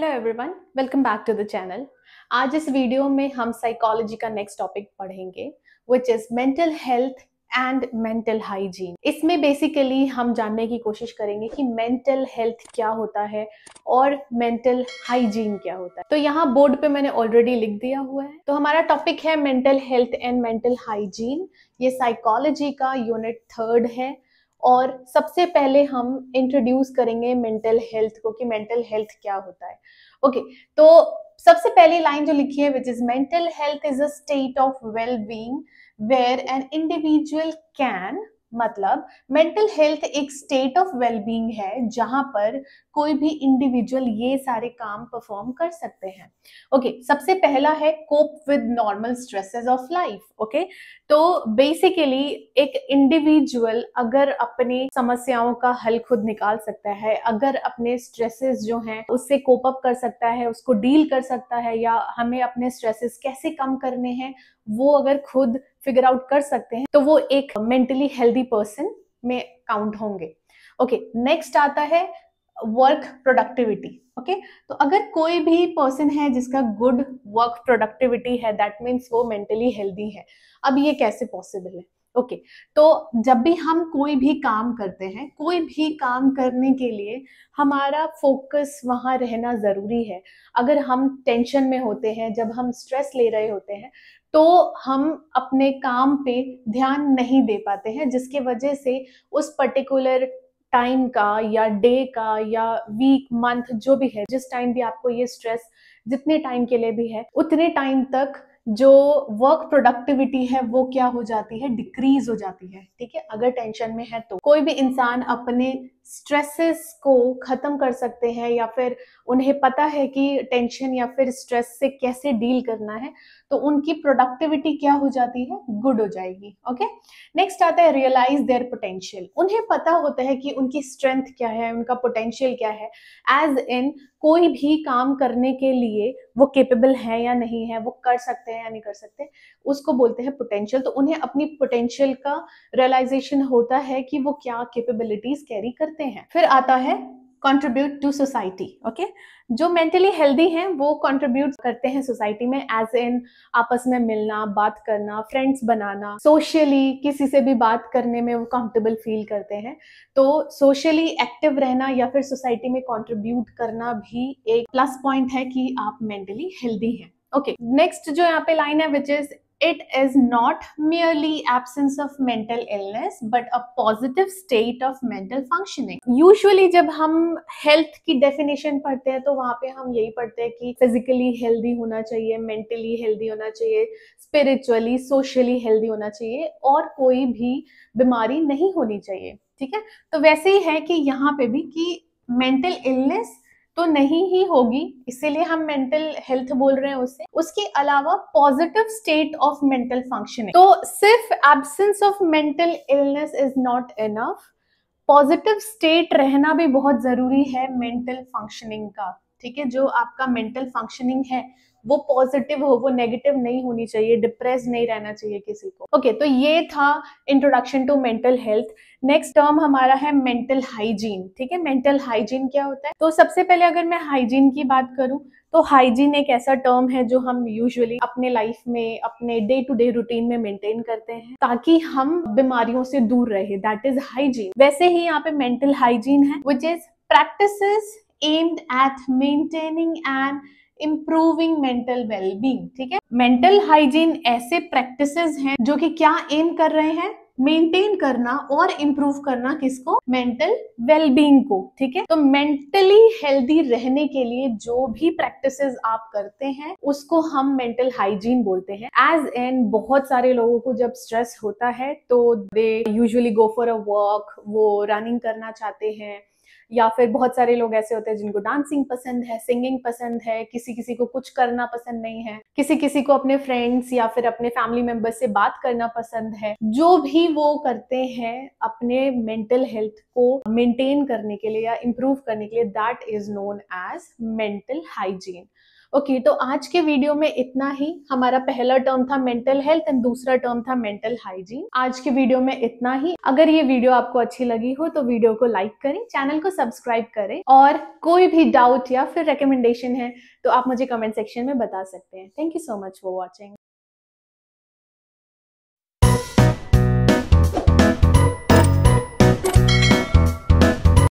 Hello everyone, welcome back to the channel. आज इस video में हम साइकोलॉजी का नेक्स्ट टॉपिक पढ़ेंगे विच is mental health and mental hygiene. इसमें बेसिकली हम जानने की कोशिश करेंगे कि मेंटल हेल्थ क्या होता है और मेंटल हाइजीन क्या होता है। तो यहाँ बोर्ड पे मैंने ऑलरेडी लिख दिया हुआ है। तो हमारा टॉपिक है mental health and mental hygiene. ये साइकोलॉजी का यूनिट 3 है और सबसे पहले हम इंट्रोड्यूस करेंगे मेंटल हेल्थ को कि मेंटल हेल्थ क्या होता है। ओके, तो सबसे पहली लाइन जो लिखी है which is mental health is a state of well being where an individual can, मतलब मेंटल हेल्थ एक स्टेट ऑफ वेल बीइंग है जहां पर कोई भी इंडिविजुअल ये सारे काम परफॉर्म कर सकते हैं। ओके, सबसे पहला है cope with normal stresses of life. Okay, तो बेसिकली एक इंडिविजुअल अगर अपनी समस्याओं का हल खुद निकाल सकता है, अगर अपने स्ट्रेसेस जो हैं उससे कोप अप कर सकता है, उसको डील कर सकता है, या हमें अपने स्ट्रेसेस कैसे कम करने हैं वो अगर खुद फिगर आउट कर सकते हैं तो वो एक मेंटली हेल्दी पर्सन में काउंट होंगे। ओके, नेक्स्ट आता है वर्क प्रोडक्टिविटी। ओके, तो अगर कोई भी पर्सन है जिसका गुड वर्क प्रोडक्टिविटी है दैट मीन्स वो मेंटली हेल्दी है। अब ये कैसे पॉसिबल है? ओके, तो जब भी हम कोई भी काम करते हैं, कोई भी काम करने के लिए हमारा फोकस वहां रहना जरूरी है। अगर हम टेंशन में होते हैं, जब हम स्ट्रेस ले रहे होते हैं, तो हम अपने काम पे ध्यान नहीं दे पाते हैं, जिसकी वजह से उस पर्टिकुलर टाइम का या डे का या वीक मंथ जो भी है, जिस टाइम भी आपको ये स्ट्रेस जितने टाइम के लिए भी है उतने टाइम तक जो वर्क प्रोडक्टिविटी है वो क्या हो जाती है, डिक्रीज हो जाती है। ठीक है, अगर टेंशन में है तो कोई भी इंसान अपने स्ट्रेसेस को खत्म कर सकते हैं या फिर उन्हें पता है कि टेंशन या फिर स्ट्रेस से कैसे डील करना है, तो उनकी प्रोडक्टिविटी क्या हो जाती है, गुड हो जाएगी। ओके, नेक्स्ट आता है रियलाइज देयर पोटेंशियल। उन्हें पता होता है कि उनकी स्ट्रेंथ क्या है, उनका पोटेंशियल क्या है, एज इन कोई भी काम करने के लिए वो केपेबल है या नहीं है, वो कर सकते हैं या नहीं कर सकते, उसको बोलते हैं पोटेंशियल। तो उन्हें अपनी पोटेंशियल का रियलाइजेशन होता है कि वो क्या कैपेबिलिटीज कैरी करते हैं। फिर आता है कंट्रीब्यूट टू सोसाइटी। ओके, जो मेंटली हेल्दी हैं वो कंट्रीब्यूट करते हैं सोसाइटी में, एज इन आपस में मिलना, बात करना, फ्रेंड्स बनाना, सोशली किसी से भी बात करने में वो कंफर्टेबल फील करते हैं। तो सोशली एक्टिव रहना या फिर सोसाइटी में कंट्रीब्यूट करना भी एक प्लस पॉइंट है कि आप मेंटली हेल्दी हैं। ओके, नेक्स्ट जो यहाँ पे लाइन है which is it is not merely absence of mental illness but a positive state of mental functioning। Usually जब हम हेल्थ की डेफिनेशन पढ़ते हैं तो वहां पे हम यही पढ़ते हैं कि फिजिकली हेल्दी होना चाहिए, मेंटली हेल्दी होना चाहिए, स्पिरिचुअली सोशली हेल्दी होना चाहिए और कोई भी बीमारी नहीं होनी चाहिए। ठीक है, तो वैसे ही है कि यहाँ पे भी कि मेंटल इलनेस तो नहीं ही होगी, इसीलिए हम मेंटल हेल्थ बोल रहे हैं उससे। उसके अलावा positive state of mental functioning. तो सिर्फ absence of mental illness is not enough, positive state रहना भी बहुत जरूरी है मेंटल फंक्शनिंग का। ठीक है, जो आपका मेंटल फंक्शनिंग है वो पॉजिटिव हो, वो नेगेटिव नहीं होनी चाहिए, डिप्रेस नहीं रहना चाहिए किसी को। ओके, तो ये था introduction to mental health. Next term हमारा है मेंटल हाइजीन। ठीक है, मेंटल हाइजीन क्या होता है? तो सबसे पहले अगर मैं हाइजीन की बात करूं तो हाइजीन एक ऐसा टर्म है जो हम यूजुअली अपने लाइफ में, अपने डे टू डे रूटीन में मेंटेन करते हैं ताकि हम बीमारियों से दूर रहे, दैट इज हाइजीन। वैसे ही यहाँ पे मेंटल हाइजीन है which is practices aimed at maintaining and improving mental wellbeing. ठीक है, मेंटल हाइजीन ऐसे प्रैक्टिसेस हैं जो कि क्या एम कर रहे हैं, मेंटेन करना और इम्प्रूव करना, किसको, मेंटल वेलबींग को। ठीक है, तो मेंटली हेल्दी रहने के लिए जो भी प्रैक्टिसेस आप करते हैं उसको हम मेंटल हाइजीन बोलते हैं। एज इन बहुत सारे लोगों को जब स्ट्रेस होता है तो they usually go for a walk, वो रनिंग करना चाहते हैं, या फिर बहुत सारे लोग ऐसे होते हैं जिनको डांसिंग पसंद है, सिंगिंग पसंद है, किसी किसी को कुछ करना पसंद नहीं है, किसी किसी को अपने फ्रेंड्स या फिर अपने फैमिली मेंबर्स से बात करना पसंद है। जो भी वो करते हैं अपने मेंटल हेल्थ को मेंटेन करने के लिए या इम्प्रूव करने के लिए, that is known as mental hygiene. Okay, तो आज के वीडियो में इतना ही। हमारा पहला टर्म था मेंटल हेल्थ एंड दूसरा टर्म था मेंटल हाइजीन। आज के वीडियो में इतना ही। अगर ये वीडियो आपको अच्छी लगी हो तो वीडियो को लाइक करें, चैनल को सब्सक्राइब करें, और कोई भी डाउट या फिर रिकमेंडेशन है तो आप मुझे कमेंट सेक्शन में बता सकते हैं। Thank you so much for watching.